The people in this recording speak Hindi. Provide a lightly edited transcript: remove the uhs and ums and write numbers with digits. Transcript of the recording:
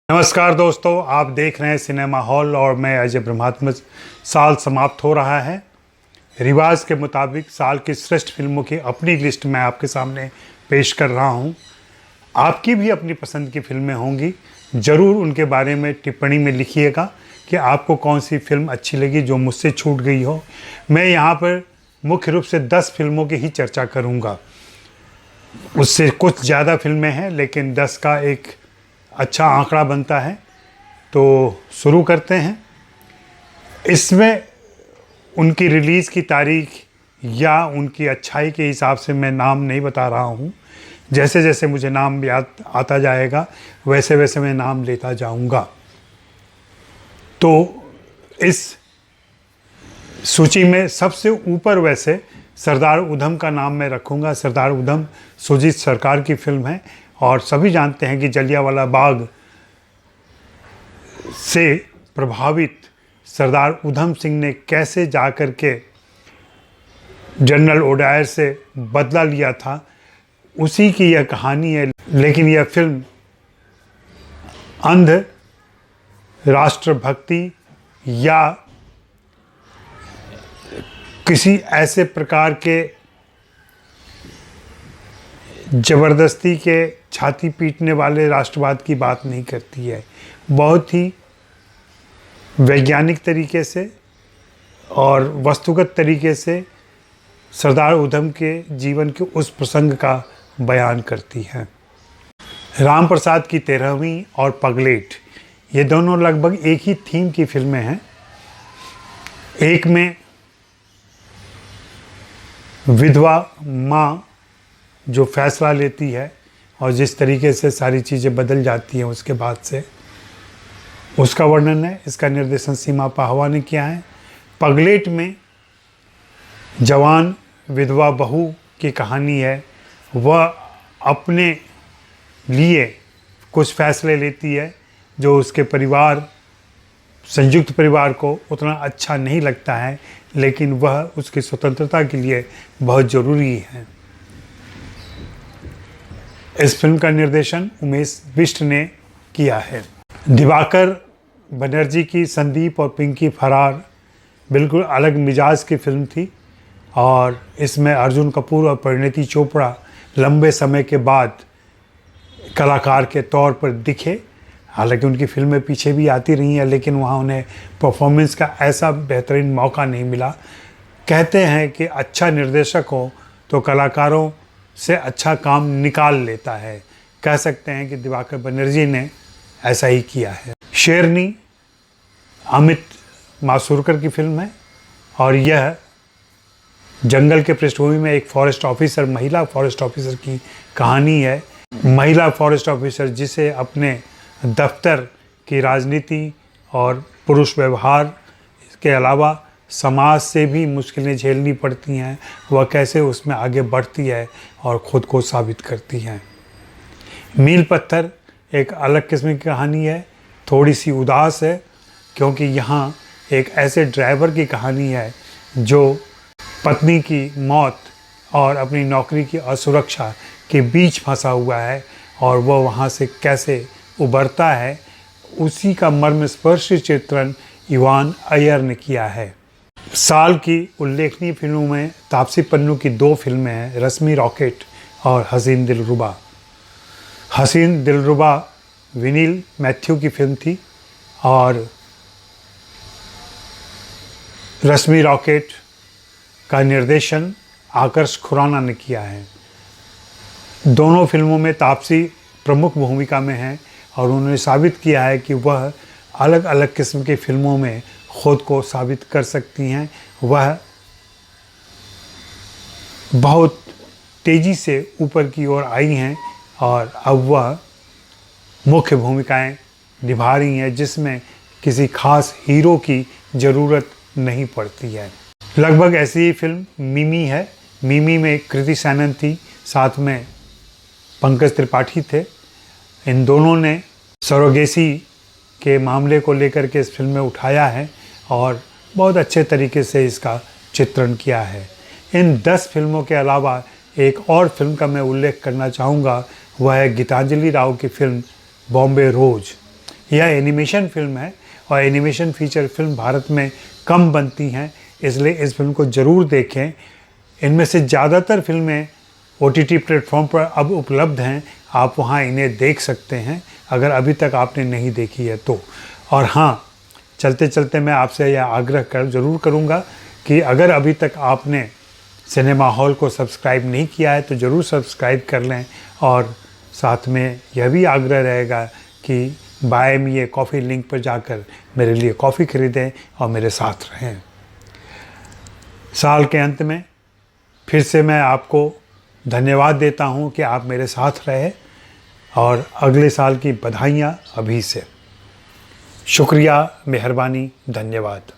नमस्कार दोस्तों, आप देख रहे हैं सिनेमा हॉल और मैं अजय ब्रह्मात्म। साल समाप्त हो रहा है। रिवाज के मुताबिक साल की श्रेष्ठ फिल्मों की अपनी लिस्ट मैं आपके सामने पेश कर रहा हूं। आपकी भी अपनी पसंद की फिल्में होंगी, ज़रूर उनके बारे में टिप्पणी में लिखिएगा कि आपको कौन सी फिल्म अच्छी लगी जो मुझसे छूट गई हो। मैं यहाँ पर मुख्य रूप से 10 फिल्मों की ही चर्चा करूँगा। उससे कुछ ज़्यादा फिल्में हैं लेकिन 10 का एक अच्छा आंकड़ा बनता है। तो शुरू करते हैं। इसमें उनकी रिलीज़ की तारीख या उनकी अच्छाई के हिसाब से मैं नाम नहीं बता रहा हूँ। जैसे जैसे मुझे नाम याद आता जाएगा वैसे वैसे मैं नाम लेता जाऊँगा। तो इस सूची में सबसे ऊपर वैसे सरदार उधम का नाम मैं रखूँगा। सरदार उधम सुजीत सरकार की फिल्म है और सभी जानते हैं कि जलियांवाला बाग से प्रभावित सरदार उधम सिंह ने कैसे जाकर के जनरल ओडायर से बदला लिया था, उसी की यह कहानी है। लेकिन यह फिल्म अंध राष्ट्रभक्ति या किसी ऐसे प्रकार के ज़बरदस्ती के छाती पीटने वाले राष्ट्रवाद की बात नहीं करती है। बहुत ही वैज्ञानिक तरीके से और वस्तुगत तरीके से सरदार उधम के जीवन के उस प्रसंग का बयान करती है। राम प्रसाद की 13वीं और पगलेट, ये दोनों लगभग एक ही थीम की फिल्में हैं। एक में विधवा माँ जो फैसला लेती है और जिस तरीके से सारी चीज़ें बदल जाती हैं उसके बाद से, उसका वर्णन है। इसका निर्देशन सीमा पाहवा ने किया है। पगलेट में जवान विधवा बहू की कहानी है। वह अपने लिए कुछ फैसले लेती है जो उसके परिवार, संयुक्त परिवार को उतना अच्छा नहीं लगता है, लेकिन वह उसकी स्वतंत्रता के लिए बहुत ज़रूरी है। इस फिल्म का निर्देशन उमेश बिष्ट ने किया है। दिवाकर बनर्जी की संदीप और पिंकी फरार बिल्कुल अलग मिजाज की फिल्म थी और इसमें अर्जुन कपूर और परिणीति चोपड़ा लंबे समय के बाद कलाकार के तौर पर दिखे। हालांकि उनकी फिल्में पीछे भी आती रही हैं लेकिन वहाँ उन्हें परफॉर्मेंस का ऐसा बेहतरीन मौका नहीं मिला। कहते हैं कि अच्छा निर्देशक हो तो कलाकारों से अच्छा काम निकाल लेता है। कह सकते हैं कि दिवाकर बनर्जी ने ऐसा ही किया है। शेरनी अमित माशुरकर की फिल्म है और यह जंगल के पृष्ठभूमि में एक फॉरेस्ट ऑफिसर, महिला फॉरेस्ट ऑफिसर की कहानी है। महिला फॉरेस्ट ऑफिसर जिसे अपने दफ्तर की राजनीति और पुरुष व्यवहार के अलावा समाज से भी मुश्किलें झेलनी पड़ती हैं, वह कैसे उसमें आगे बढ़ती है और ख़ुद को साबित करती है। मील पत्थर एक अलग किस्म की कहानी है, थोड़ी सी उदास है क्योंकि यहाँ एक ऐसे ड्राइवर की कहानी है जो पत्नी की मौत और अपनी नौकरी की असुरक्षा के बीच फंसा हुआ है और वह वहाँ से कैसे उबरता है, उसी का मर्मस्पर्शी चित्रण इवान अय्यर ने किया है। साल की उल्लेखनीय फिल्मों में तापसी पन्नू की 2 फिल्में हैं, रश्मि रॉकेट और हसीन दिलरुबा। हसीन दिलरुबा विनील मैथ्यू की फिल्म थी और रश्मि रॉकेट का निर्देशन आकर्ष खुराना ने किया है। दोनों फिल्मों में तापसी प्रमुख भूमिका में हैं और उन्होंने साबित किया है कि वह अलग अलग किस्म की फिल्मों में ख़ुद को साबित कर सकती हैं। वह बहुत तेज़ी से ऊपर की ओर आई हैं और अब वह मुख्य भूमिकाएं निभा रही हैं जिसमें किसी खास हीरो की ज़रूरत नहीं पड़ती है। लगभग ऐसी ही फिल्म मिमी है। मिमी में कृति सैनन थी, साथ में पंकज त्रिपाठी थे। इन दोनों ने सरोगेसी के मामले को लेकर के इस फिल्म में उठाया है और बहुत अच्छे तरीके से इसका चित्रण किया है। इन 10 फिल्मों के अलावा एक और फिल्म का मैं उल्लेख करना चाहूँगा, वह है गीतांजलि राव की फिल्म बॉम्बे रोज। यह एनिमेशन फिल्म है और एनिमेशन फीचर फिल्म भारत में कम बनती हैं, इसलिए इस फिल्म को ज़रूर देखें। इनमें से ज़्यादातर फिल्में OTT प्लेटफॉर्म पर अब उपलब्ध हैं, आप वहाँ इन्हें देख सकते हैं अगर अभी तक आपने नहीं देखी है तो। और हाँ, चलते चलते मैं आपसे यह आग्रह ज़रूर करूँगा कि अगर अभी तक आपने सिनेमा हॉल को सब्सक्राइब नहीं किया है तो ज़रूर सब्सक्राइब कर लें, और साथ में यह भी आग्रह रहेगा कि buy me a coffee link पर जाकर मेरे लिए कॉफ़ी ख़रीदें और मेरे साथ रहें। साल के अंत में फिर से मैं आपको धन्यवाद देता हूं कि आप मेरे साथ रहे, और अगले साल की बधाइयां अभी से। शुक्रिया, मेहरबानी, धन्यवाद।